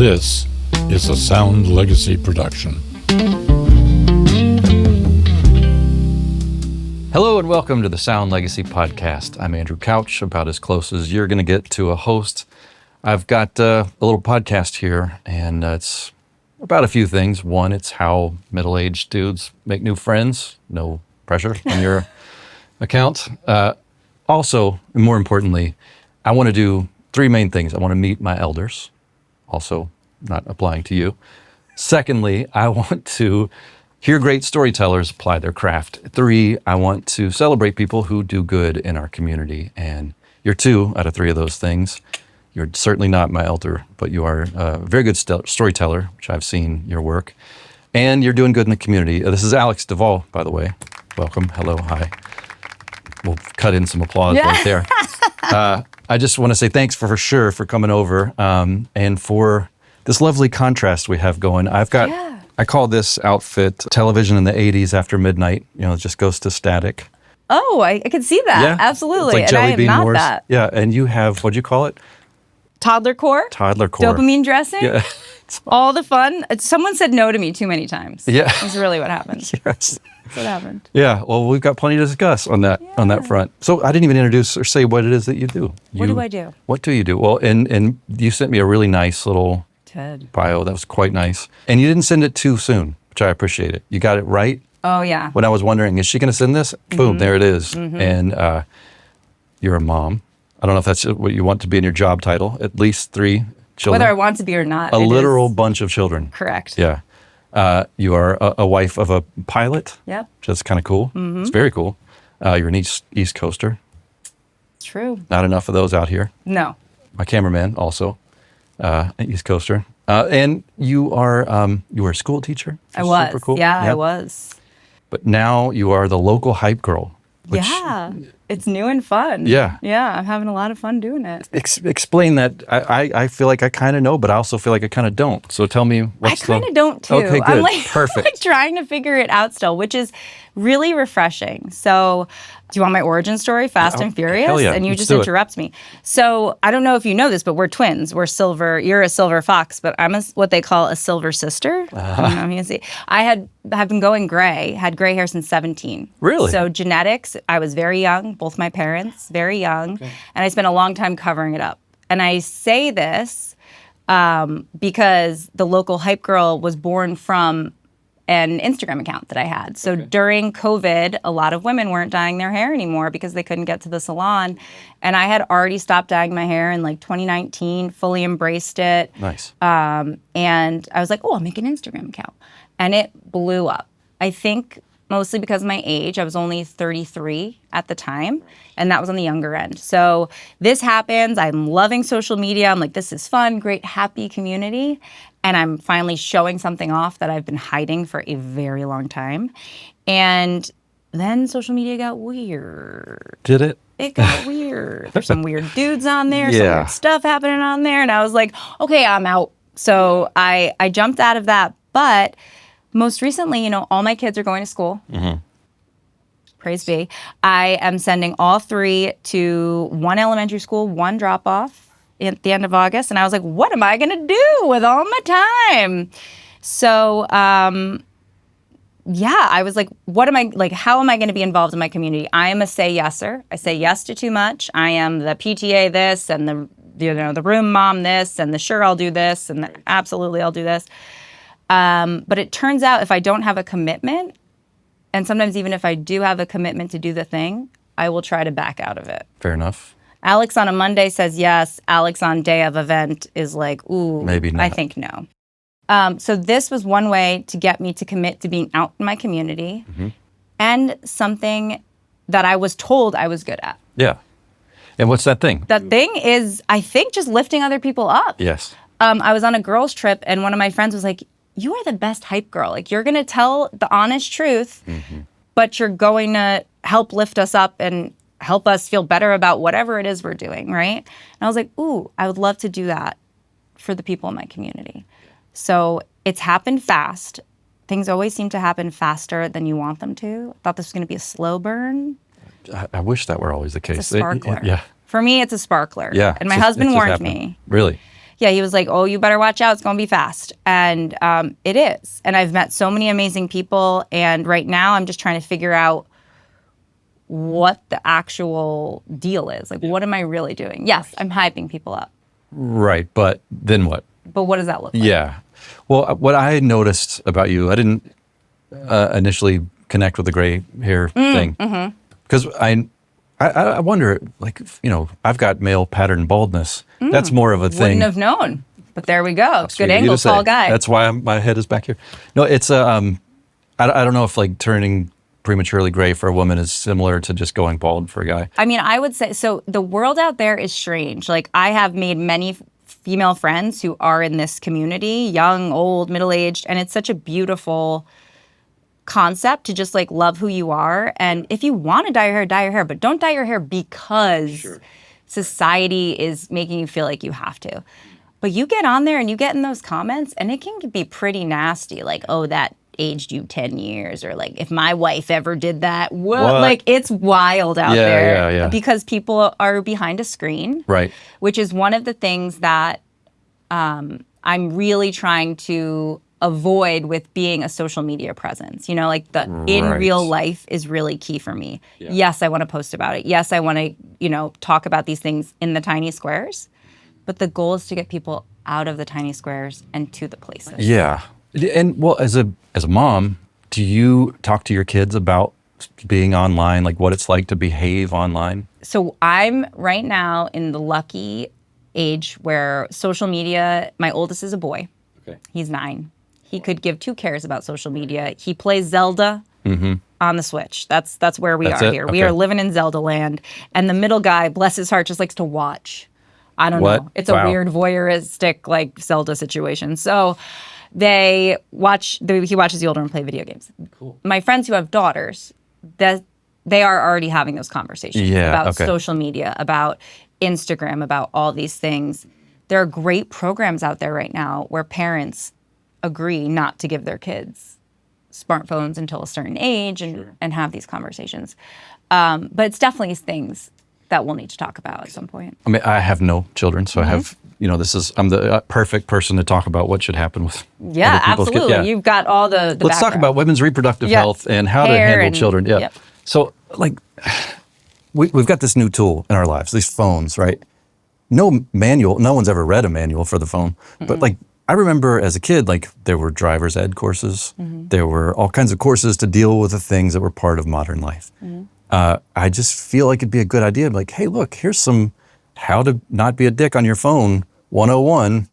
This is a Sound Legacy production. Hello and welcome to the Sound Legacy podcast. I'm Andrew Couch, about as close as you're going to get to a host. I've got a little podcast here, and it's about a few things. One, it's how middle-aged dudes make new friends. No pressure on your account. Also, and more importantly, I want to do three main things. I want to meet my elders, also not applying to you. Secondly, I want to hear great storytellers apply their craft. Three, I want to celebrate people who do good in our community. And you're two out of three of those things. You're certainly not my elder, but you are a very good storyteller, which I've seen your work. And you're doing good in the community. This is Alex Duvall, by the way. Welcome. Hello. Hi. We'll cut in some applause right there. I just want to say thanks for sure for coming over and for this lovely contrast we have going. I call this outfit television in the 80s after midnight. You know, it just goes to static. Oh, I can see that. Yeah. Absolutely. It's like and I am Jelly Bean not Wars. that. Yeah, and you have, what'd you call it? Toddler core. Toddler core. Dopamine dressing. Yeah. All the fun. Someone said no to me too many times. Yeah. That's really what happened. Yes. That's what happened. Yeah, well, we've got plenty to discuss on that front. So I didn't even introduce or say what it is that you do. What do I do? What do you do? Well, and you sent me a really nice little bio. That was quite nice. And you didn't send it too soon, which I appreciate it. You got it right. Oh, yeah. When I was wondering, is she going to send this? Boom, there it is. And you're a mom. I don't know if that's what you want to be in your job title. At least 3 children. Whether I want to be or not. A literal bunch of children. Correct. Yeah. You are a wife of a pilot. Yep. Which is kind of cool. It's very cool. You're an East Coaster. It's true. Not enough of those out here. No. My cameraman also, an East Coaster. And you were a school teacher. I was. Super cool. Yeah, I was. But now you are the local hype girl. Which, yeah. It's new and fun. Yeah. Yeah, I'm having a lot of fun doing it. Explain that. I feel like I kind of know, but I also feel like I kind of don't. So tell me what's I kind of don't too. Okay, good. I'm Perfect. trying to figure it out still, which is really refreshing. So do you want my origin story, Fast and Furious? Hell yeah. And you Let's just do it. interrupt me. So I don't know if you know this, but we're twins. We're silver. You're a silver fox, but I'm what they call a silver sister. I don't know if you can see. I have been going gray, had gray hair since 17. Really? So genetics, I was very young, both my parents, very young. Okay. And I spent a long time covering it up. And I say this because the local hype girl was born from an Instagram account that I had. So during COVID, a lot of women weren't dyeing their hair anymore because they couldn't get to the salon. And I had already stopped dyeing my hair in like 2019, fully embraced it. Nice. And I was like, oh, I'll make an Instagram account. And it blew up. I think mostly because of my age. I was only 33 at the time, and that was on the younger end. So this happens. I'm loving social media. I'm like, this is fun, great, happy community. And I'm finally showing something off that I've been hiding for a very long time. And then social media got weird. Did it? It got weird. There's some weird dudes on there, some Yeah. weird stuff happening on there. And I was like, okay, I'm out. So I jumped out of that. But most recently, all my kids are going to school. Praise be. I am sending all 3 to one elementary school, one drop-off at the end of August. And I was like, what am I going to do with all my time? So, I was like, how am I going to be involved in my community? I am a say-yeser. I say yes to too much. I am the PTA this and the room mom this and the sure I'll do this and the absolutely I'll do this. But it turns out if I don't have a commitment, and sometimes even if I do have a commitment to do the thing, I will try to back out of it. Fair enough. Alex on a Monday says yes. Alex on day of event is like, ooh, maybe not. I think no. So this was one way to get me to commit to being out in my community and something that I was told I was good at. Yeah. And what's that thing? That thing is, I think, just lifting other people up. Yes. I was on a girls' trip, and one of my friends was like, you are the best hype girl. Like, you're going to tell the honest truth, but you're going to help lift us up and help us feel better about whatever it is we're doing, right? And I was like, ooh, I would love to do that for the people in my community. So it's happened fast. Things always seem to happen faster than you want them to. I thought this was going to be a slow burn. I wish that were always the case. It's a sparkler. Yeah. For me, it's a sparkler. Yeah. And my husband warned me. Really? Yeah, he was like, oh, you better watch out. It's going to be fast. And it is. And I've met so many amazing people. And right now I'm just trying to figure out what the actual deal is. Like, what am I really doing? Yes, I'm hyping people up. Right. But then what? But what does that look like? Yeah. Well, what I noticed about you, I didn't initially connect with the gray hair thing. Because I wonder, like, I've got male pattern baldness. That's more of a thing. Wouldn't have known. But there we go. Sweet Good of you angle, to say. tall guy. That's why my head is back here. No, it's I don't know if like turning prematurely gray for a woman is similar to just going bald for a guy. I mean, I would say, so the world out there is strange. Like, I have made many female friends who are in this community, young, old, middle-aged, and it's such a beautiful concept to just like love who you are. And if you want to dye your hair, but don't dye your hair because society is making you feel like you have to. But you get on there and you get in those comments and it can be pretty nasty. Like, oh, that aged you 10 years, or like, if my wife ever did that, what? Like, it's wild out there because people are behind a screen, right? Which is one of the things that I'm really trying to avoid with being a social media presence. Like the in real life is really key for me. Yes, I want to post about it. Yes, I want to, talk about these things in the tiny squares, but the goal is to get people out of the tiny squares and to the places. Yeah. And well, as a mom, do you talk to your kids about being online, like what it's like to behave online? So I'm right now in the lucky age where social media, my oldest is a boy. Okay. He's 9. He could give 2 cares about social media. He plays Zelda on the Switch. That's where we are here. Okay. We are living in Zelda land. And the middle guy, bless his heart, just likes to watch. I don't know. It's a weird voyeuristic like Zelda situation. So he watches the older one play video games. Cool. My friends who have daughters, they are already having those conversations about social media, about Instagram, about all these things. There are great programs out there right now where parents agree not to give their kids smartphones until a certain age and have these conversations. But it's definitely things that we'll need to talk about at some point. I mean, I have no children, so I have, I'm the perfect person to talk about what should happen with other people's kids. Absolutely. You've got all the Let's talk about women's reproductive health and how to handle children. Yeah. Yep. So, like, we've got this new tool in our lives, these phones, right? No manual. No one's ever read a manual for the phone. But, like, I remember as a kid, like, there were driver's ed courses. There were all kinds of courses to deal with the things that were part of modern life. I just feel like it'd be a good idea. Like, hey, look, here's some how to not be a dick on your phone 101.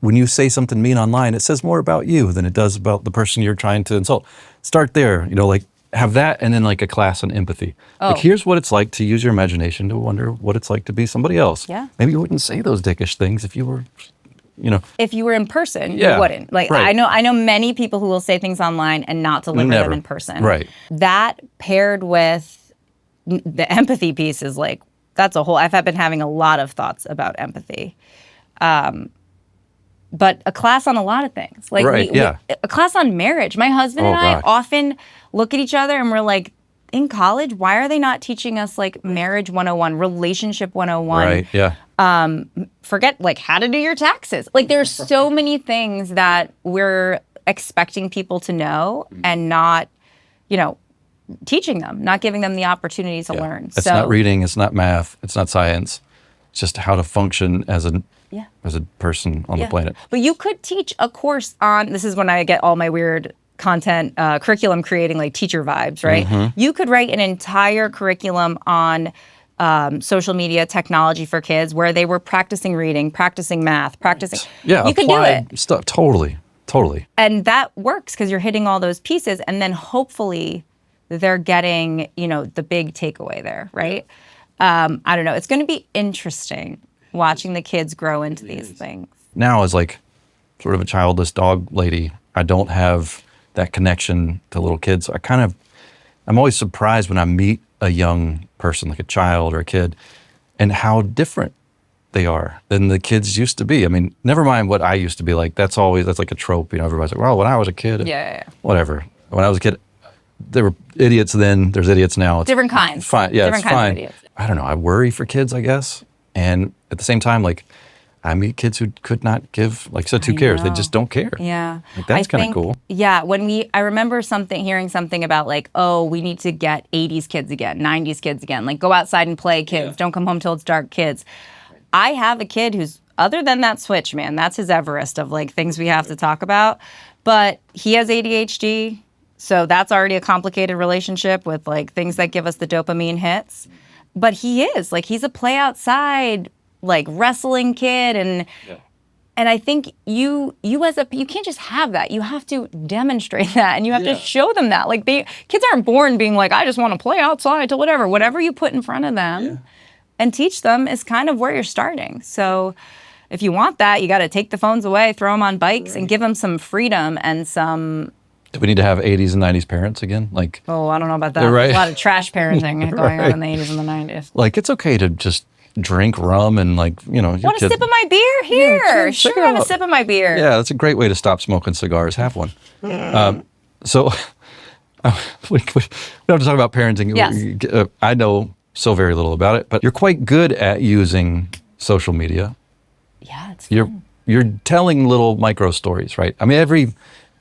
When you say something mean online, it says more about you than it does about the person you're trying to insult. Start there, like have that, and then like a class on empathy. Like, here's what it's like to use your imagination to wonder what it's like to be somebody else. Yeah. Maybe you wouldn't say those dickish things if you were, If you were in person, you wouldn't. Like, I know many people who will say things online and not deliver them in person. Right. That paired with the empathy piece is like, that's a whole, I've been having a lot of thoughts about empathy. But a class on a lot of things. Like a class on marriage. My husband and I often look at each other and we're like, in college, why are they not teaching us like marriage 101, relationship 101? Right, yeah. Forget like how to do your taxes. Like, there's so many things that we're expecting people to know and not, teaching them, not giving them the opportunity to learn. It's not reading, it's not math, it's not science. It's just how to function as a person on the planet. But you could teach a course on, this is when I get all my weird content, curriculum creating like teacher vibes, right? You could write an entire curriculum on social media technology for kids where they were practicing reading, practicing math, practicing. Yeah, you could do it. Stuff. Totally. And that works because you're hitting all those pieces, and then hopefully they're getting, the big takeaway there, right? I don't know. It's going to be interesting watching the kids grow into these things. Now, as like sort of a childless dog lady, I don't have that connection to little kids. I'm always surprised when I meet a young person, like a child or a kid, and how different they are than the kids used to be. I mean, never mind what I used to be like. That's like a trope. Everybody's like, well, when I was a kid, whatever. When I was a kid, there were idiots then, there's idiots now. It's different kinds. Fine. Yeah, different it's fine. Of idiots. I don't know. I worry for kids, I guess. And at the same time, like, I meet kids who could not give, like I said, 2 cares. They know. just don't care. Yeah. Like, that's I kind of think- cool. Yeah. I remember hearing something about like, oh, we need to get 80s kids again, 90s kids again. Like, go outside and play, kids. Don't come home till it's dark, kids. I have a kid who's, other than that switch, man, that's his Everest of like things we have to talk about. But he has ADHD. So that's already a complicated relationship with like things that give us the dopamine hits. But he is like, he's a play outside, like wrestling kid. And I think you can't just have that. You have to demonstrate that, and you have to show them that. Like kids aren't born being like, I just want to play outside to whatever. Whatever you put in front of them and teach them is kind of where you're starting. So if you want that, you got to take the phones away, throw them on bikes, and give them some freedom and some. Do we need to have 80s and 90s parents again? Like, Oh, I don't know about that. Right. There's a lot of trash parenting going on in the 80s and the 90s. like it's okay to just drink rum and like, your Want a kid. sip of my beer? Here. check Sure, it have a out. sip of my beer. Yeah, that's a great way to stop smoking cigars. Have one. So we don't have to talk about parenting. Yes. I know so very little about it, but you're quite good at using social media. Yeah, it's You're telling little micro stories, right? I mean,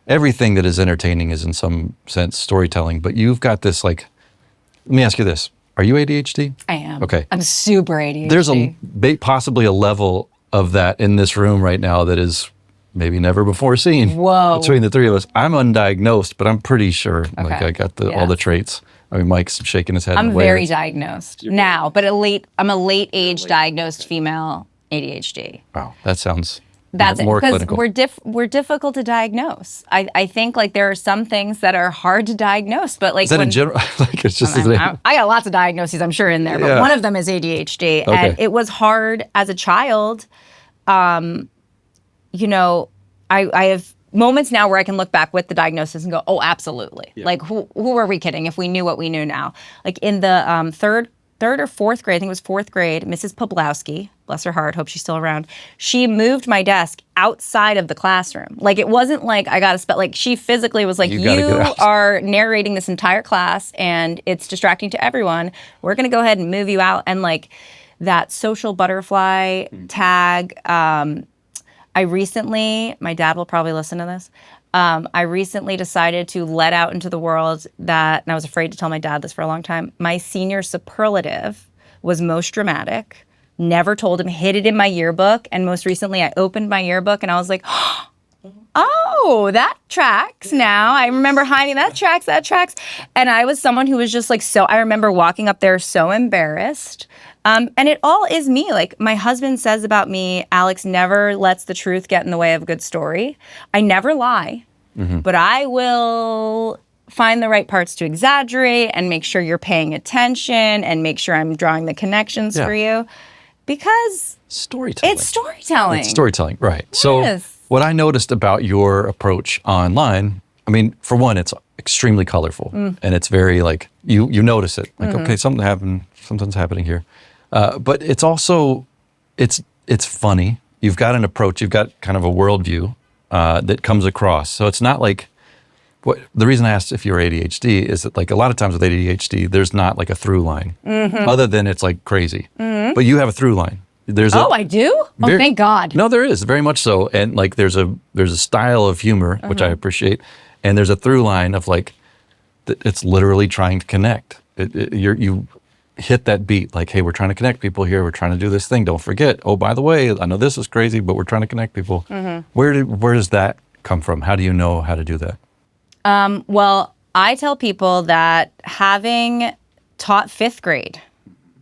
everything that is entertaining is in some sense storytelling, but you've got this like, let me ask you this. Are you ADHD? I am. Okay. I'm super ADHD. There's possibly a level of that in this room right now that is maybe never before seen. Whoa. Between the three of us. I'm undiagnosed, but I'm pretty sure like Okay. I got all Yeah. the traits. I mean, Mike's shaking his head. in I'm a way very that's- diagnosed now, but I'm a late age diagnosed female ADHD. Wow, that sounds That's more because clinical. we're difficult to diagnose. I think like there are some things that are hard to diagnose, but like Is that in general? Like it's just I got lots of diagnoses, I'm sure, in there, but Yeah. one of them is ADHD. Okay. And it was hard as a child. I have moments now where I can look back with the diagnosis and go, oh, absolutely. Like, who were we kidding if we knew what we knew now? Like in the third or fourth grade, I think it was fourth grade, Mrs. Poblowski, bless her heart, hope she's still around, she moved my desk outside of the classroom. Like, it wasn't like I got to spell, like, she physically was like, You gotta you get out." are narrating this entire class and it's distracting to everyone. We're going to go ahead and move you out. And like that social butterfly tag, I recently, my dad will probably listen to this. I recently decided to let out into the world that, and I was afraid to tell my dad this for a long time, my senior superlative was most dramatic. Never told him, hid it in my yearbook. And most recently I opened my yearbook and I was like, oh, that tracks now. I remember hiding, that tracks. And I was someone who was just like, I remember walking up there so embarrassed. And it all is me. Like my husband says about me, Alex never lets the truth get in the way of a good story. I never lie, but I will find the right parts to exaggerate and make sure you're paying attention and make sure I'm drawing the connections for you because storytelling. it's storytelling. It's storytelling, right. So Yes. what I noticed about your approach online, I mean, for one, it's extremely colorful and it's very like, you notice it. Like, okay, something's happening here. But it's also, it's funny. You've got an approach, you've got kind of a worldview that comes across. So it's not like, the reason I asked if you're ADHD is that like a lot of times with ADHD, there's not like a through line other than it's like crazy. But you have a through line. I do? Oh, thank God. No, there is very much so. And like there's a style of humor, which I appreciate. And there's a through line of like, it's literally trying to connect. You hit that beat like, hey, we're trying to connect people here. We're trying to do this thing. Don't forget. Oh, by the way, I know this is crazy, but we're trying to connect people. Where does that come from? How do you know how to do that? Well, I tell people that having taught fifth grade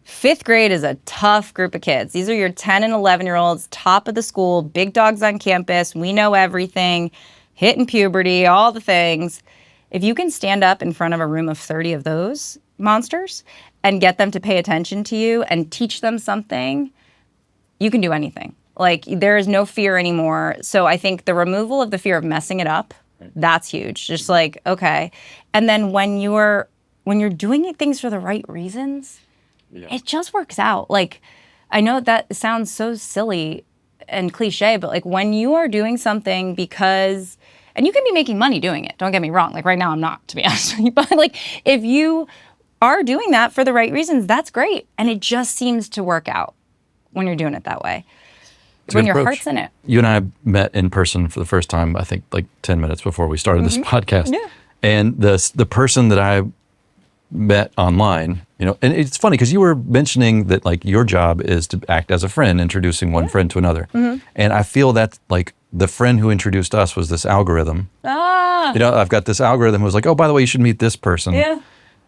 is a tough group of kids. These are your 10 and 11-year-olds, top of the school, big dogs on campus. We know everything, hitting puberty, all the things. If you can stand up in front of a room of 30 of those monsters and get them to pay attention to you and teach them something, you can do anything. Like, there is no fear anymore. So I think the removal of the fear of messing it up, that's huge. Just like, okay. And then when you're doing things for the right reasons, it just works out. Like, I know that sounds so silly and cliche, but like when you are doing something because, and you can be making money doing it, don't get me wrong. Like right now I'm not, to be honest with you, but like if you are doing that for the right reasons, that's great. And it just seems to work out when you're doing it that way. It's a when good your approach. heart's in it. You and I met in person for the first time, I think, like 10 minutes before we started this podcast. Yeah. And the person that I met online, and it's funny because you were mentioning that like your job is to act as a friend, introducing one friend to another. And I feel that like the friend who introduced us was this algorithm. I've got this algorithm who was like, oh, by the way, you should meet this person. Yeah.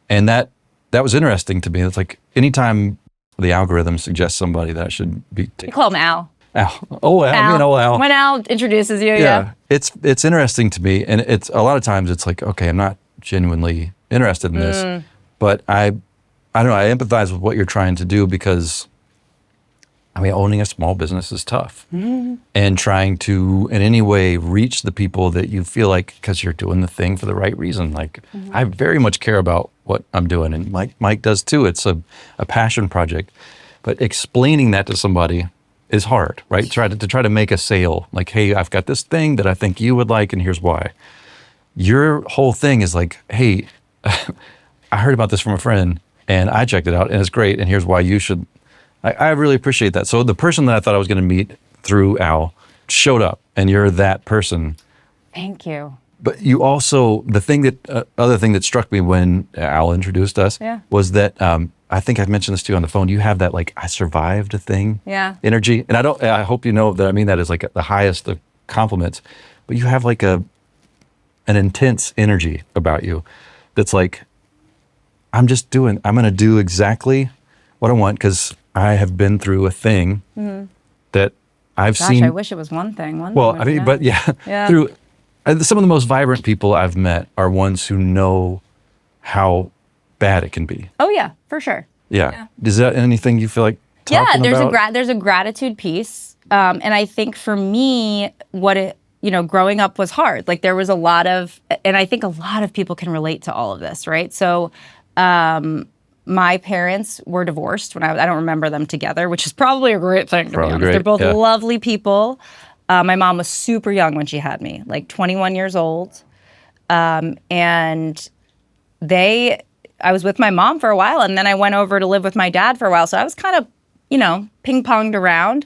And that was interesting to me. It's like anytime the algorithm suggests somebody that I should be. You call him Al. Al. Oh, Al. Al. When Al introduces you, yeah. It's interesting to me, and it's a lot of times it's like, okay, I'm not genuinely interested in this, but I don't know. I empathize with what you're trying to do because, I mean, owning a small business is tough, and trying to in any way reach the people that you feel like because you're doing the thing for the right reason. Like I very much care about what I'm doing, and Mike does too. It's a passion project, but explaining that to somebody is hard, right? To try to make a sale, like, hey, I've got this thing that I think you would like, and here's why. Your whole thing is like, hey, I heard about this from a friend, and I checked it out, and it's great, and here's why you should. I really appreciate that. So the person that I thought I was going to meet through Al showed up, and you're that person. Thank you. But you also, the thing that, other thing that struck me when Al introduced us was that, I think I've mentioned this to you on the phone, you have that like, I survived a thing energy. And I hope you know that I mean that as like the highest of compliments, but you have like an intense energy about you that's like, I'm going to do exactly what I want because I have been through a thing that I've seen. I wish it was one thing. Well, I mean, but through some of the most vibrant people I've met are ones who know how bad it can be. Oh yeah, for sure. Yeah. Is that anything you feel like talking about? There's a gratitude piece, and I think for me, growing up was hard. Like there was a lot of, and I think a lot of people can relate to all of this, right? So. My parents were divorced when I don't remember them together, which is probably a great thing, to be honest. They're both lovely people. My mom was super young when she had me, like 21 years old. And I was with my mom for a while, and then I went over to live with my dad for a while. So I was kind of, ping-ponged around,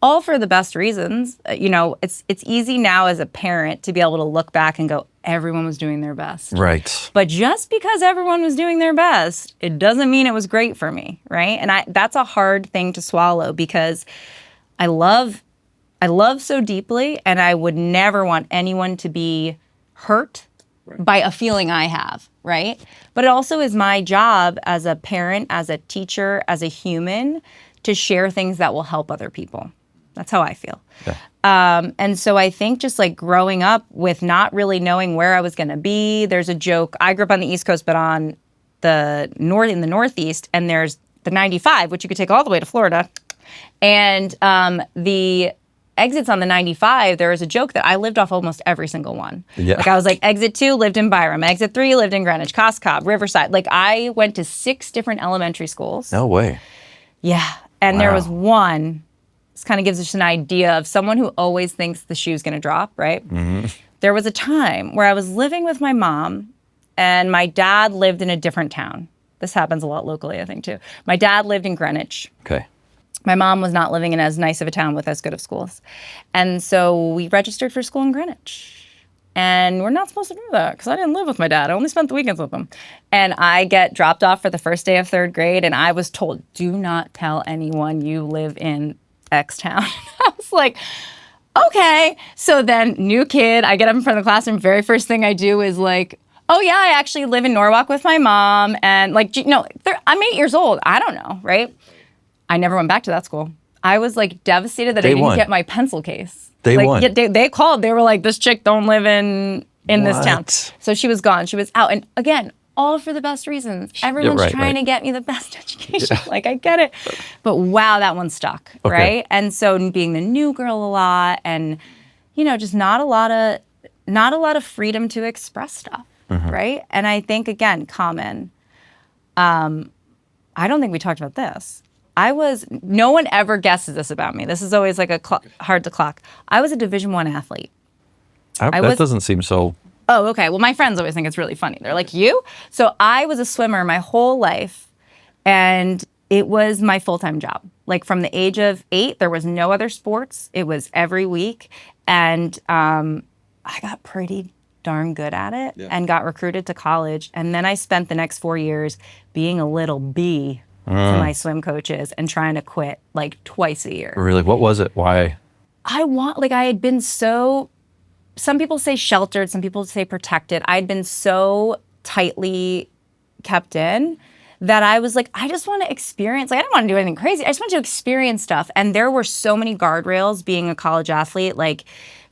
all for the best reasons. It's easy now as a parent to be able to look back and go, everyone was doing their best. Right. But just because everyone was doing their best, it doesn't mean it was great for me, right? And that's a hard thing to swallow because I love so deeply, and I would never want anyone to be hurt by a feeling I have, right? But it also is my job as a parent, as a teacher, as a human to share things that will help other people. That's how I feel. Yeah. And so I think just like growing up with not really knowing where I was going to be, there's a joke. I grew up on the East Coast, but in the Northeast, and there's the 95, which you could take all the way to Florida. And the exits on the 95, there was a joke that I lived off almost every single one. Yeah. Like I was like, exit 2, lived in Byram. Exit 3, lived in Greenwich, Coscob, Riverside. Like I went to 6 different elementary schools. No way. Yeah. And there was one. This kind of gives us an idea of someone who always thinks the shoe's going to drop, right? Mm-hmm. There was a time where I was living with my mom, and my dad lived in a different town. This happens a lot locally, I think, too. My dad lived in Greenwich. Okay. My mom was not living in as nice of a town with as good of schools. And so we registered for school in Greenwich. And we're not supposed to do that because I didn't live with my dad. I only spent the weekends with him. And I get dropped off for the first day of 3rd grade, and I was told, do not tell anyone you live in X town. I was like, okay. So then new kid, I get up in front of the classroom. Very first thing I do is like, oh yeah, I actually live in Norwalk with my mom. And like, I'm 8 years old. I don't know, right? I never went back to that school. I was like devastated that I didn't get my pencil case. They called. They were like, this chick don't live in this town. So she was gone. She was out. And again, all for the best reasons. Everyone's trying to get me the best education. Yeah. Like, I get it. But wow, that one stuck, right? And so being the new girl a lot and, just not a lot of freedom to express stuff, right? And I think, again, common. I don't think we talked about this. No one ever guesses this about me. This is always like hard to clock. I was a Division I athlete. That doesn't seem so... Oh, okay. Well, my friends always think it's really funny. They're like, you? So I was a swimmer my whole life, and it was my full-time job. Like from the age of 8, there was no other sports. It was every week. And I got pretty darn good at it and got recruited to college. And then I spent the next 4 years being a little bee to my swim coaches and trying to quit like twice a year. Really? What was it? Why? I had been so, some people say sheltered, some people say protected. I had been so tightly kept in that I was like, I just want to experience, like I didn't want to do anything crazy. I just want to experience stuff. And there were so many guardrails being a college athlete, like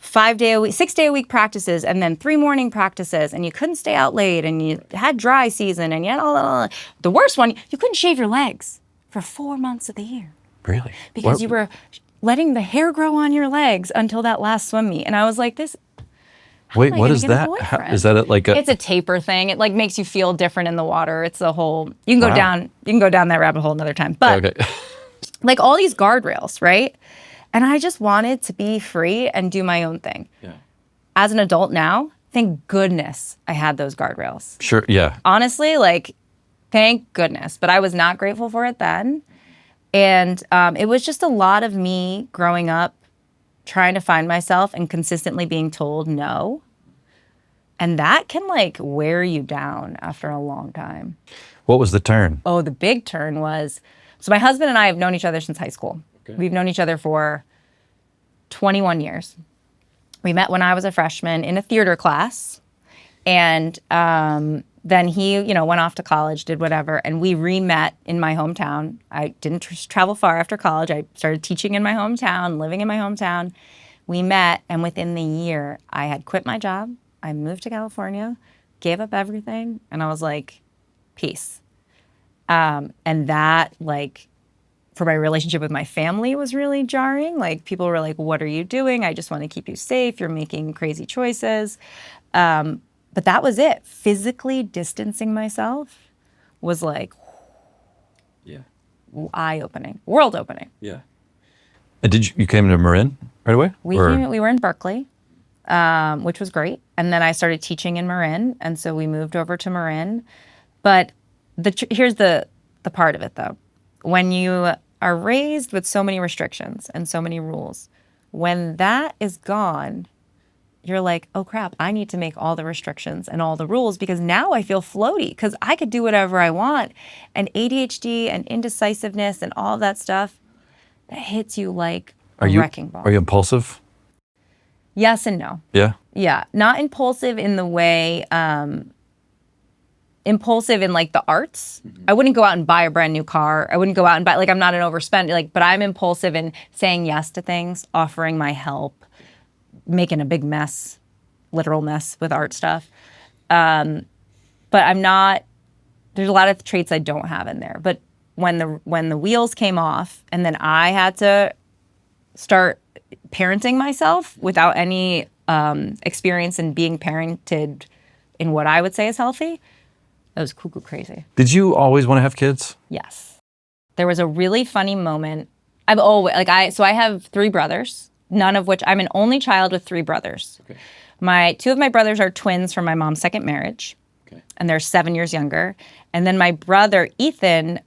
5-day a week, 6-day a week practices, and then 3 morning practices, and you couldn't stay out late, and you had dry season, and you had all the worst one, you couldn't shave your legs for 4 months of the year. Really? Because you were letting the hair grow on your legs until that last swim meet. And I was like, this, Wait, am I what gonna is get a that? boyfriend? Is that like a? It's a taper thing. It like makes you feel different in the water. It's the whole, you can go down that rabbit hole another time. But Okay. like all these guardrails, right? And I just wanted to be free and do my own thing. Yeah. As an adult now, thank goodness I had those guardrails. Sure. Yeah. Honestly, like, thank goodness. But I was not grateful for it then. And it was just a lot of me growing up, trying to find myself and consistently being told no. And that can like wear you down after a long time. What was the turn? Oh, the big turn was, so my husband and I have known each other since high school. Okay. We've known each other for 21 years. We met when I was a freshman in a theater class. And then he, went off to college, did whatever. And we re-met in my hometown. I didn't travel far after college. I started teaching in my hometown, living in my hometown. We met, and within the year, I had quit my job. I moved to California, gave up everything, and I was like, peace. And that, like, for my relationship with my family was really jarring. Like, people were like, what are you doing? I just want to keep you safe. You're making crazy choices. But that was it. Physically distancing myself was like, eye-opening, world-opening. Yeah. And you came to Marin right away? We were in Berkeley, which was great. And then I started teaching in Marin, and so we moved over to Marin. But here's the part of it, though. When you are raised with so many restrictions and so many rules, when that is gone, you're like, oh crap, I need to make all the restrictions and all the rules because now I feel floaty because I could do whatever I want. And ADHD and indecisiveness and all of that stuff, that hits you like a wrecking ball. Are you impulsive? Yes and no. Yeah? Yeah. Not impulsive in the way, impulsive in like the arts. Mm-hmm. I wouldn't go out and buy a brand new car. I wouldn't go out and buy, like I'm not an overspender, but I'm impulsive in saying yes to things, offering my help, making a big mess, literal mess with art stuff. But I'm not, there's a lot of traits I don't have in there. But when the wheels came off and then I had to start parenting myself without any experience in being parented in what I would say is healthy, that was cuckoo crazy. Did you always want to have kids? Yes. There was a really funny moment. I have 3 brothers. None of which, I'm an only child with 3 brothers. Okay. 2 of my brothers are twins from my mom's second marriage. Okay. And they're 7 years younger. And then my brother, Ethan,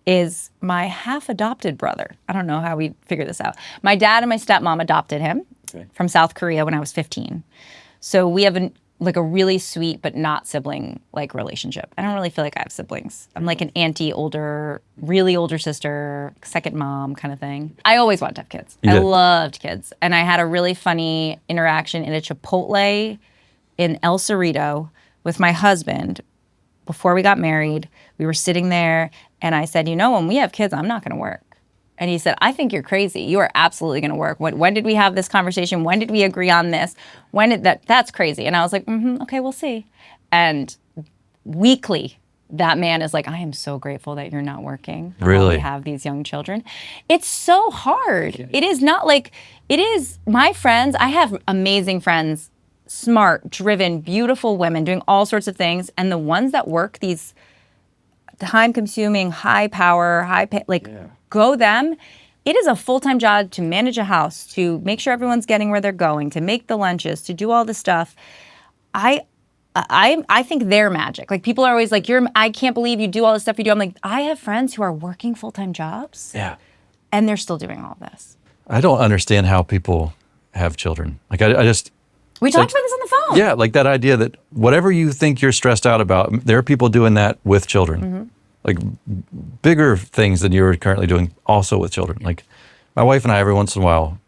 is my half-adopted brother. I don't know how we figure this out. My dad and my stepmom adopted him from South Korea when I was 15. So we have a really sweet but not sibling-like relationship. I don't really feel like I have siblings. I'm like an auntie, really older sister, second mom kind of thing. I always wanted to have kids. I loved kids. And I had a really funny interaction in a Chipotle in El Cerrito with my husband before we got married. We were sitting there and I said, when we have kids, I'm not going to work. And he said, I think you're crazy. You are absolutely going to work. When did we have this conversation? When did we agree on this? When did that's crazy. And I was like, okay, we'll see. And weekly, that man is like, I am so grateful that you're not working. Really? While we have these young children. It's so hard. Yeah. It is not like, it is, my friends, I have amazing friends, smart, driven, beautiful women doing all sorts of things. And the ones that work these time-consuming, high-power, go them. It is a full-time job to manage a house, to make sure everyone's getting where they're going, to make the lunches, to do all this stuff. I think they're magic. Like people are always like, I can't believe you do all this stuff you do. I'm like, I have friends who are working full-time jobs. Yeah. and they're still doing all this. I don't understand how people have children. Like I just We talked about this on the phone. yeah, like that idea that whatever you think you're stressed out about, there are people doing that with children. Like bigger things than you're currently doing also with children. Like my wife and I, every once in a while,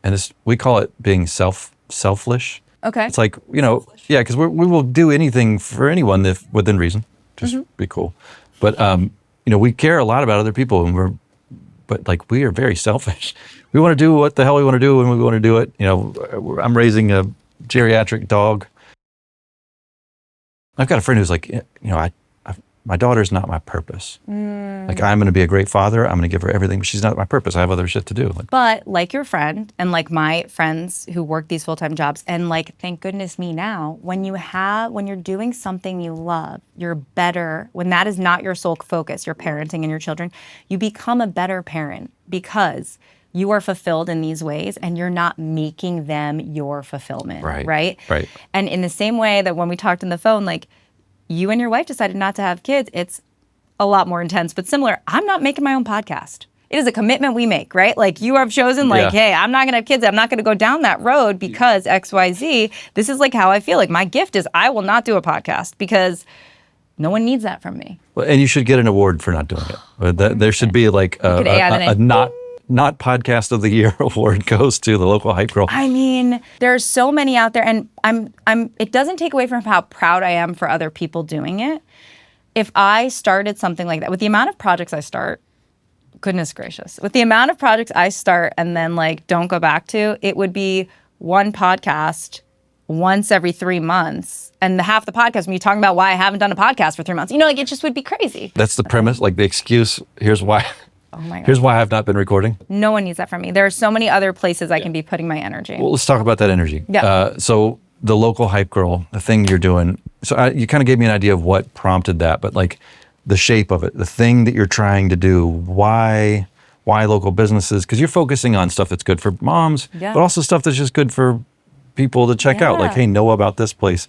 and we call it being selfish. Okay. It's like, yeah, because we will do anything for anyone if within reason. Just be cool. But, we care a lot about other people, and but we are very selfish. We want to do what the hell we want to do when we want to do it. I'm raising a geriatric dog. I've got a friend who's like, my daughter's not my purpose. Like, I'm going to be a great father. I'm going to give her everything, but she's not my purpose. I have other shit to do. But like your friend and like my friends who work these full-time jobs, and thank goodness me now, when you're doing something you love, you're better. When that is not your sole focus, your parenting and your children, you become a better parent because you are fulfilled in these ways and you're not making them your fulfillment. Right. And in the same way that when we talked on the phone, you and your wife decided not to have kids, it's a lot more intense, but similar. I'm not making my own podcast. It is a commitment we make, right? You have chosen, hey, I'm not going to have kids. I'm not going to go down that road because X, Y, Z. This is how I feel. My gift is I will not do a podcast because no one needs that from me. Well, and you should get an award for not doing it. There should be a not podcast of the year award goes to the local hype girl. I mean, there's so many out there, and it doesn't take away from how proud I am for other people doing it. If I started something like that, with the amount of projects I start, goodness gracious, with the amount of projects I start and then don't go back to, it would be one podcast once every 3 months. And half the podcast, me talking about why I haven't done a podcast for 3 months. It just would be crazy. That's the premise, the excuse. Here's why. Oh my God. Here's why I've not been recording. No one needs that from me. There are so many other places I can be putting my energy. Well, let's talk about that energy. Yeah. So the local hype girl, the thing you're doing. So you kind of gave me an idea of what prompted that, but the shape of it, the thing that you're trying to do, why local businesses? Because you're focusing on stuff that's good for moms, but also stuff that's just good for people to check out. Hey, know about this place.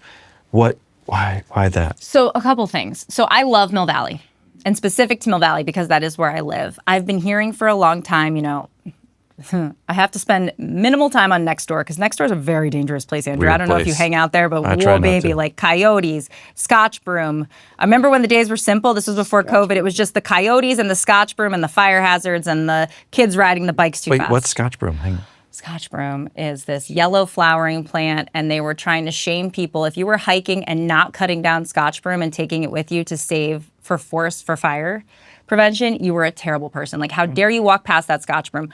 Why that? So a couple things. So I love Mill Valley. And specific to Mill Valley, because that is where I live. I've been hearing for a long time, I have to spend minimal time on Nextdoor, because Nextdoor is a very dangerous place, Andrew. Weird I don't know if place. you hang out there, but whoa, baby, coyotes, Scotch broom. I remember when the days were simple. This was before COVID. It was just the coyotes and the Scotch broom and the fire hazards and the kids riding the bikes too fast. Wait, what's Scotch broom? Hang on. Scotch broom is this yellow flowering plant, and they were trying to shame people. If you were hiking and not cutting down Scotch broom and taking it with you to save for fire prevention, you were a terrible person. How dare you walk past that Scotch broom?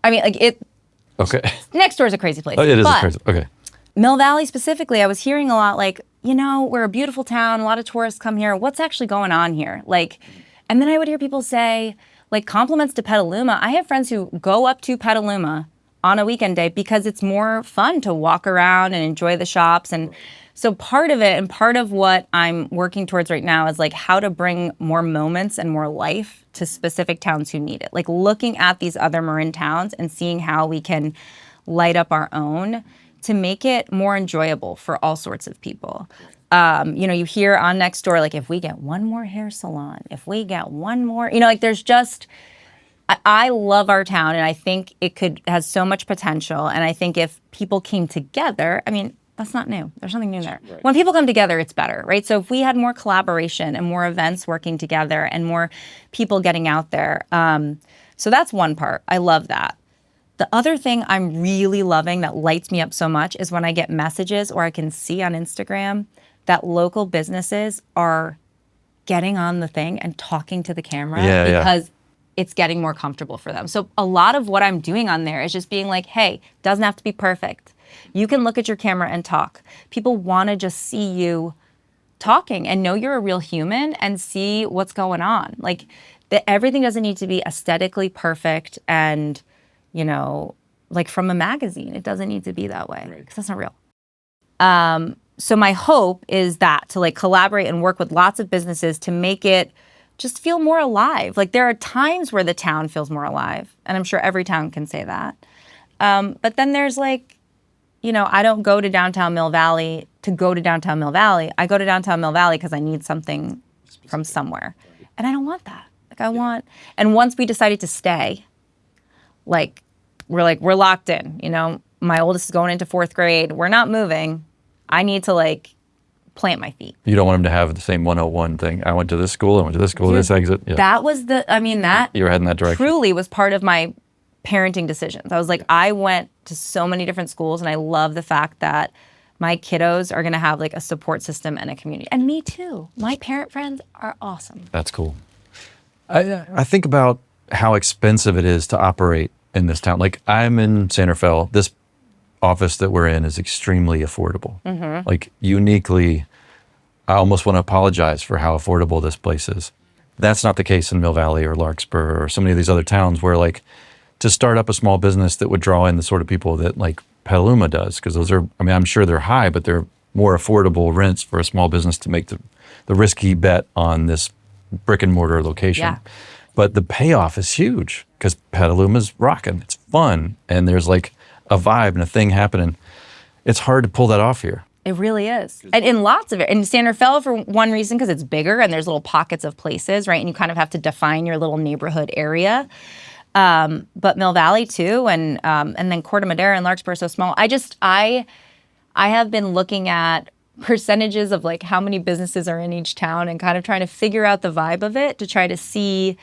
I mean, it. Okay. Next is a crazy place. Oh, it is a crazy. Okay. Mill Valley specifically, I was hearing a lot we're a beautiful town. A lot of tourists come here. What's actually going on here? And then I would hear people say, compliments to Petaluma. I have friends who go up to Petaluma on a weekend day because it's more fun to walk around and enjoy the shops. And so part of it, and part of what I'm working towards right now, is how to bring more moments and more life to specific towns who need it. Looking at these other Marin towns and seeing how we can light up our own to make it more enjoyable for all sorts of people. You hear on Nextdoor, if we get one more hair salon, if we get one more, there's just, I love our town, and I think it has so much potential. And I think if people came together, that's not new. There's something new there. Right. When people come together, it's better, right? So if we had more collaboration and more events working together and more people getting out there. So that's one part. I love that. The other thing I'm really loving that lights me up so much is when I get messages, or I can see on Instagram, that local businesses are getting on the thing and talking to the camera because it's getting more comfortable for them. So a lot of what I'm doing on there is just being hey, doesn't have to be perfect. You can look at your camera and talk. People want to just see you talking and know you're a real human and see what's going on. Everything doesn't need to be aesthetically perfect and, from a magazine. It doesn't need to be that way, because that's not real. So my hope is that to collaborate and work with lots of businesses to make it just feel more alive. There are times where the town feels more alive, and I'm sure every town can say that. But then there's I don't go to downtown Mill Valley to go to downtown Mill Valley. I go to downtown Mill Valley because I need something from somewhere. And I don't want that. And once we decided to stay, we're locked in. You know, my oldest is going into 4th grade. We're not moving. I need to like plant my feet. You don't want them to have the same 101 thing. I went to this school, I went to this school, this exit. Yeah. That was that You're heading that direction. truly was part of my parenting decisions. I was like, I went to so many different schools, and I love the fact that my kiddos are going to have like a support system and a community. And me too. My parent friends are awesome. That's cool. I think about how expensive it is to operate in this town. Like, I'm in San Rafael. This office that we're in is extremely affordable. Like, uniquely, I almost want to apologize for how affordable this place is. That's not the case in Mill Valley or Larkspur or so many of these other towns where, like, to start up a small business that would draw in the sort of people that like Petaluma does, because those are, I mean, I'm sure they're high, but they're more affordable rents for a small business to make the risky bet on this brick and mortar location. Yeah. But the payoff is huge because Petaluma's rocking. It's fun. And there's like a vibe and a thing happening. It's hard to pull that off here. It really is. And in lots of it. In San Rafael, for one reason, because it's bigger and there's little pockets of places, right? And you kind of have to define your little neighborhood area. But Mill Valley too, and then Corte Madera and Larkspur are so small. I have been looking at percentages of like how many businesses are in each town and kind of trying to figure out the vibe of it to try to see,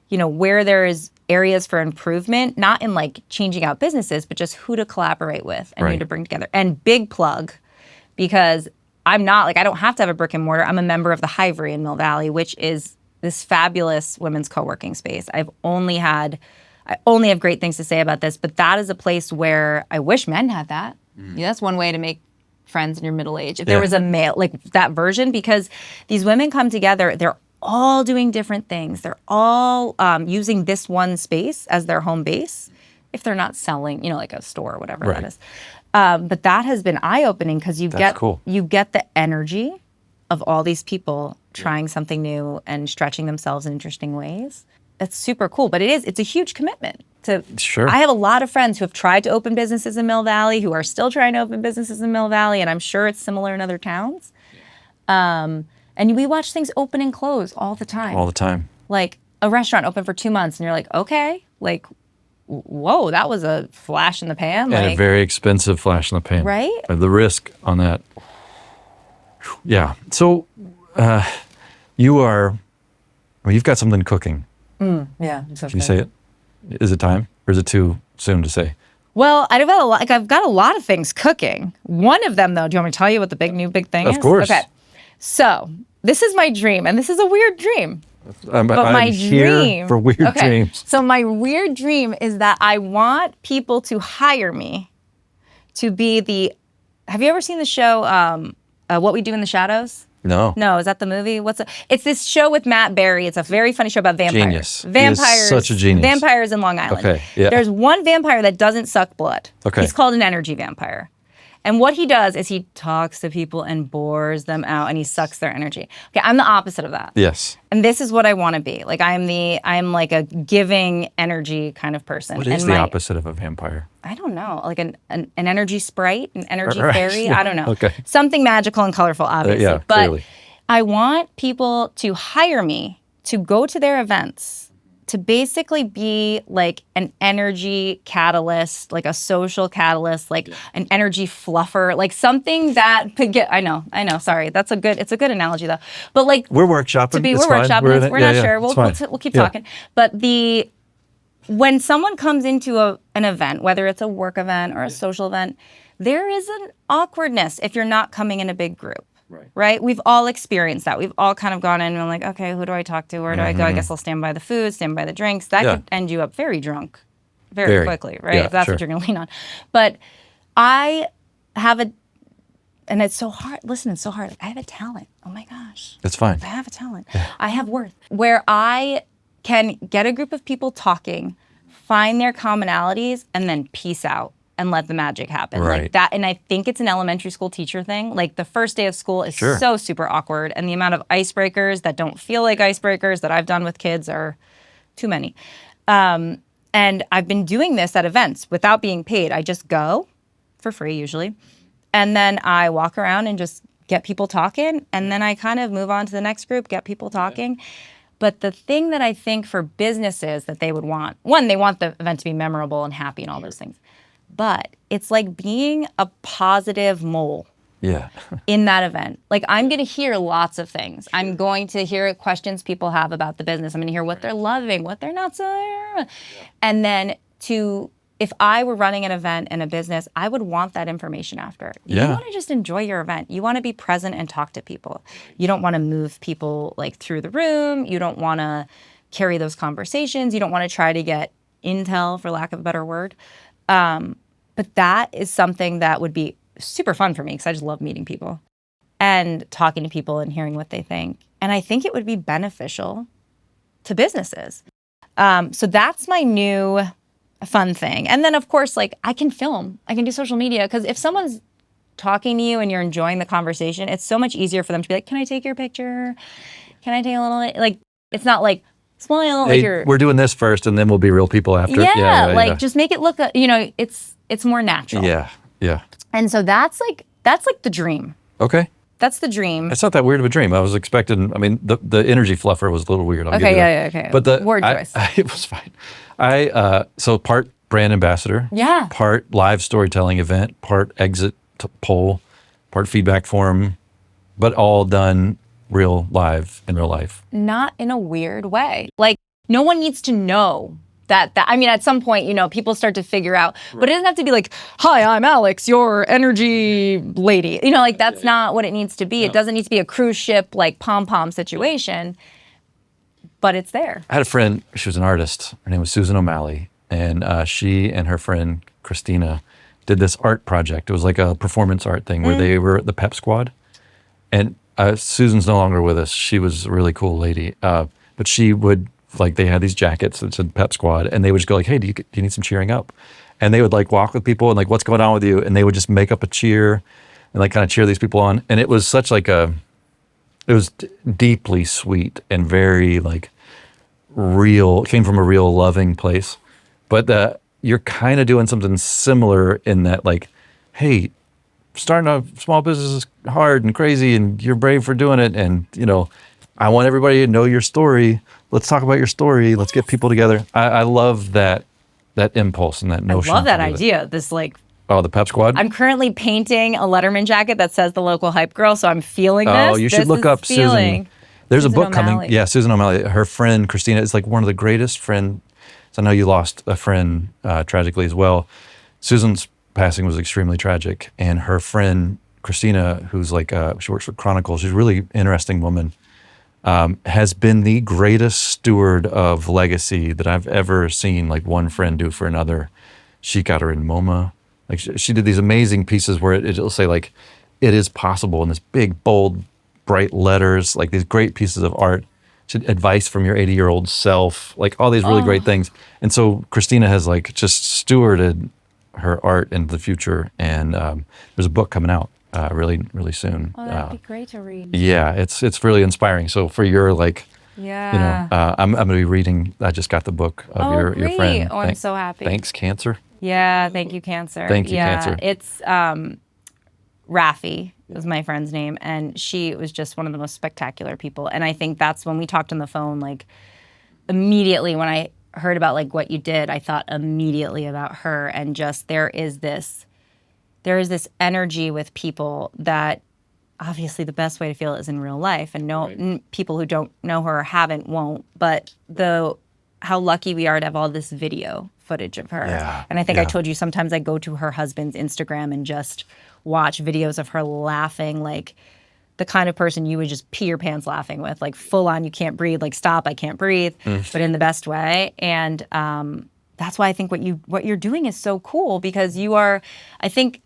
you know, where there is areas for improvement, not in like changing out businesses, but just who to collaborate with and who to bring together. And big plug, because I'm not like, I don't have to have a brick and mortar. I'm a member of the Hivery in Mill Valley, which is this fabulous women's co-working space. I only have great things to say about this, but that is a place where I wish men had that. Yeah, that's one way to make friends in your middle age. If there was a male, like that version, because these women come together, they're all doing different things. They're all using this one space as their home base. If they're not selling, you know, like a store or whatever that is. But that has been eye-opening because you get the energy of all these people trying something new and stretching themselves in interesting ways. It's super cool, but it's a huge commitment. I have a lot of friends who have tried to open businesses in Mill Valley, who are still trying to open businesses in Mill Valley, and I'm sure it's similar in other towns. And we watch things open and close all the time. All the time. Like a restaurant open for 2 months, and you're like, okay, like, whoa, that was a flash in the pan. And a very expensive flash in the pan. Right? The risk on that. Yeah. So you've got something cooking. Yeah. Can you say it? Is it time, or is it too soon to say? Well, I've got a lot of things cooking. One of them, though, do you want me to tell you what the big thing is? Of course. Okay. So this is my dream, and this is a weird dream. But my here dream for weird dreams. So my weird dream is that I want people to hire me to be have you ever seen the show What We Do in the Shadows? No. No, is that the movie? It's this show with Matt Berry. It's a very funny show about vampires. Genius. Vampires. He is such a genius. Vampires in Long Island. Okay, yeah. There's one vampire that doesn't suck blood. Okay. He's called an energy vampire. And what he does is he talks to people and bores them out, and he sucks their energy. Okay, I'm the opposite of that. Yes. And this is what I want to be. Like I'm like a giving energy kind of person. What is the opposite of a vampire? I don't know. Like an energy sprite, an energy Right. fairy. Yeah. I don't know. Okay. Something magical and colorful, obviously. Yeah, but clearly. I want people to hire me to go to their events to basically be like an energy catalyst, like a social catalyst, like an energy fluffer, like something that could get. I know. Sorry, it's a good analogy though. But like we're workshopping. We're workshopping. We're not sure. We'll keep talking. But when someone comes into an event, whether it's a work event or a social event, there is an awkwardness if you're not coming in a big group. Right? We've all experienced that. We've all kind of gone in and been like, okay, who do I talk to? Where do I go? I guess I'll stand by the food, stand by the drinks. That could end you up very drunk very quickly, right? Yeah, if that's what you're going to lean on. But I have and it's so hard. Listen, it's so hard. I have a talent. Oh my gosh. It's fine. I have a talent. Yeah. I have worth. Where I can get a group of people talking, find their commonalities, and then peace out. And let the magic happen. Right. Like that. And I think it's an elementary school teacher thing. Like the first day of school is so super awkward. And the amount of icebreakers that don't feel like icebreakers that I've done with kids are too many. And I've been doing this at events without being paid. I just go for free usually. And then I walk around and just get people talking. And then I kind of move on to the next group, get people talking. But the thing that I think for businesses that they would want, one, they want the event to be memorable and happy and all those things. But it's like being a positive mole Yeah. in that event. Like I'm going to hear lots of things. I'm going to hear questions people have about the business. I'm going to hear what they're loving, what they're not so. And then if I were running an event in a business, I would want that information after. Yeah. You want to just enjoy your event. You want to be present and talk to people. You don't want to move people like through the room. You don't want to carry those conversations. You don't want to try to get intel, for lack of a better word. But that is something that would be super fun for me because I just love meeting people and talking to people and hearing what they think. And I think it would be beneficial to businesses. So that's my new fun thing. And then, of course, like I can film. I can do social media because if someone's talking to you and you're enjoying the conversation, it's so much easier for them to be like, can I take your picture? Can I take a little, like, it's not like, smile, like you're... We're doing this first and then we'll be real people after. Yeah, just make it look, it's more natural. Yeah. And so that's like the dream. Okay. That's the dream. It's not that weird of a dream. I was expecting, I mean, the energy fluffer was a little weird. I'll give you that. Okay. But Word choice. it was fine. So part brand ambassador. Yeah. Part live storytelling event, part exit poll, part feedback forum, but all done live in real life. Not in a weird way. Like no one needs to know that I mean, at some point, people start to figure out, but it doesn't have to be like, hi, I'm Alex, your energy lady. Like that's not what it needs to be. No. It doesn't need to be a cruise ship, like pom-pom situation, but it's there. I had a friend, she was an artist. Her name was Susan O'Malley. And she and her friend, Christina, did this art project. It was like a performance art thing where they were the pep squad. And Susan's no longer with us. She was a really cool lady. But she would, like, they had these jackets that said Pep Squad, and they would just go like, hey, do you need some cheering up? And they would like walk with people and like, what's going on with you? And they would just make up a cheer and like kind of cheer these people on. And it was such like it was deeply sweet and very like real. It came from a real loving place. But you're kind of doing something similar in that like, hey, starting a small business is hard and crazy and you're brave for doing it. And, I want everybody to know your story. Let's talk about your story. Let's get people together. I love that impulse and that notion. I love that idea. This like... Oh, the Pep Squad? I'm currently painting a Letterman jacket that says the local hype girl, so I'm feeling this. Oh, you should look up Susan. There's a book coming. Yeah, Susan O'Malley. Her friend, Christina, is like one of the greatest friends. So I know you lost a friend tragically as well. Susan's passing was extremely tragic. And her friend, Christina, who's like, she works for Chronicle. She's a really interesting woman. Has been the greatest steward of legacy that I've ever seen, like one friend do for another. She got her in MoMA. Like she did these amazing pieces where it'll say like, it is possible in this big, bold, bright letters, like these great pieces of art. Advice from your 80-year-old self, like all these really great things. And so Christina has like just stewarded her art into the future. And there's a book coming out. Really, really soon. Oh, that'd be great to read. Yeah, it's really inspiring. So for your like, yeah, I'm going to be reading. I just got the book of your friend. Oh, I'm so happy. Thanks, Cancer. Yeah, thank you, Cancer. Thank you, Cancer. It's Raffi was my friend's name, and she was just one of the most spectacular people. And I think that's when we talked on the phone. Like immediately when I heard about like what you did, I thought immediately about her, and just there is this energy with people that obviously the best way to feel it is in real life. And people who don't know her or haven't won't. But how lucky we are to have all this video footage of her. Yeah, and I think I told you sometimes I go to her husband's Instagram and just watch videos of her laughing like the kind of person you would just pee your pants laughing with, like full on, you can't breathe, like stop, I can't breathe, but in the best way. And that's why I think what you're doing is so cool, because you are, I think,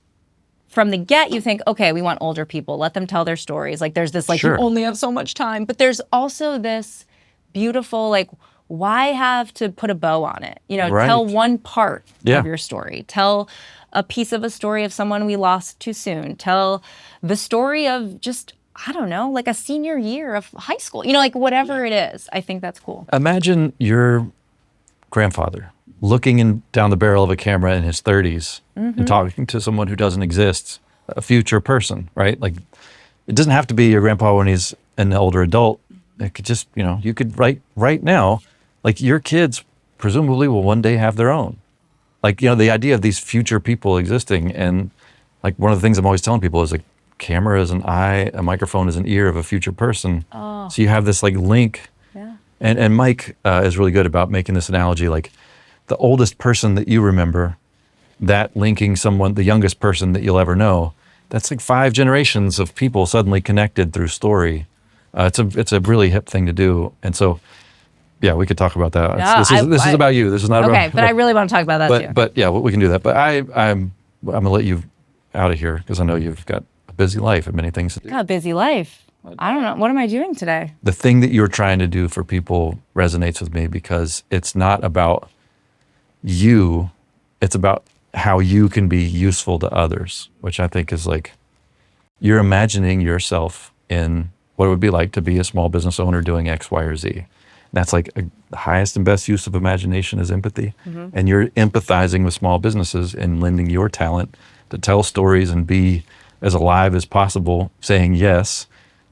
from the get, you think, okay, we want older people. Let them tell their stories. Like there's this, like, you only have so much time. But there's also this beautiful, like, why have to put a bow on it? Tell one part of your story. Tell a piece of a story of someone we lost too soon. Tell the story of just, I don't know, like a senior year of high school. Like whatever it is. I think that's cool. Imagine your grandfather looking down the barrel of a camera in his 30s and talking to someone who doesn't exist, a future person, right? Like, it doesn't have to be your grandpa when he's an older adult. it could just, you could write right now, like your kids presumably will one day have their own. Like, the idea of these future people existing. And like one of the things I'm always telling people is like camera is an eye, a microphone is an ear of a future person. Oh. So you have this like link. Yeah. And Mike is really good about making this analogy, like the oldest person that you remember, that linking someone, the youngest person that you'll ever know, that's like 5 generations of people suddenly connected through story. It's a really hip thing to do. And so, yeah, we could talk about that. No, This is about you. This is not about. Okay, but I really want to talk about that too. But yeah, we can do that. But I'm gonna let you out of here because I know you've got a busy life and many things to do. Got a busy life. I don't know. What am I doing today? The thing that you're trying to do for people resonates with me because it's not about you. It's about how you can be useful to others, which I think is like you're imagining yourself in what it would be like to be a small business owner doing X, Y, or Z. That's like the highest and best use of imagination is empathy. Mm-hmm. And you're empathizing with small businesses and lending your talent to tell stories and be as alive as possible, saying yes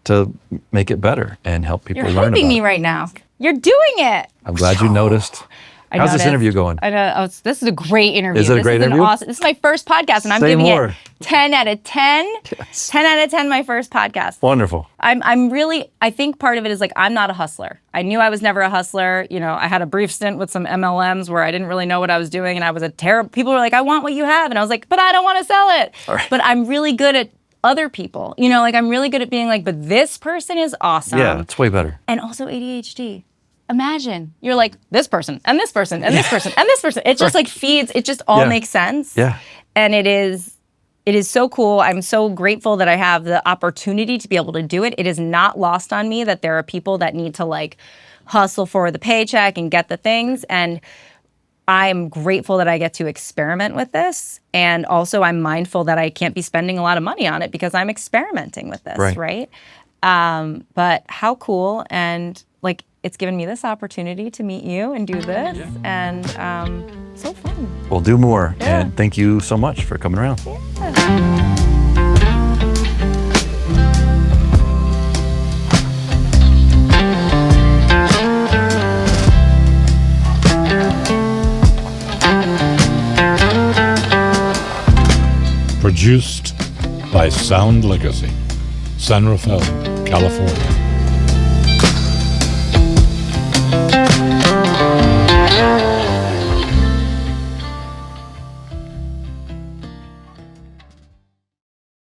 to make it better and help people You're learn about it. helping me right now. You're doing it. I'm glad you noticed. How's this interview going? I know. Oh, this is a great interview. Is it a great interview? Awesome, this is my first podcast, and I'm Say giving more. it 10 out of 10. Yes. 10 out of 10, my first podcast. Wonderful. I'm really, I think part of it is like, I'm not a hustler. I knew I was never a hustler. I had a brief stint with some MLMs where I didn't really know what I was doing, and I was a terrible, people were like, I want what you have. And I was like, but I don't want to sell it. Right. But I'm really good at other people. Like I'm really good at being like, but this person is awesome. Yeah, it's way better. And also ADHD. Imagine you're like this person and this person and this person and this person. It just like feeds. It just all makes sense. Yeah. And it is so cool. I'm so grateful that I have the opportunity to be able to do it. It is not lost on me that there are people that need to like hustle for the paycheck and get the things. And I'm grateful that I get to experiment with this. And also I'm mindful that I can't be spending a lot of money on it because I'm experimenting with this, right? But how cool. And like, it's given me this opportunity to meet you and do this. And so fun. We'll do more. Yeah. And thank you so much for coming around. Produced by Sound Legacy, San Rafael, California.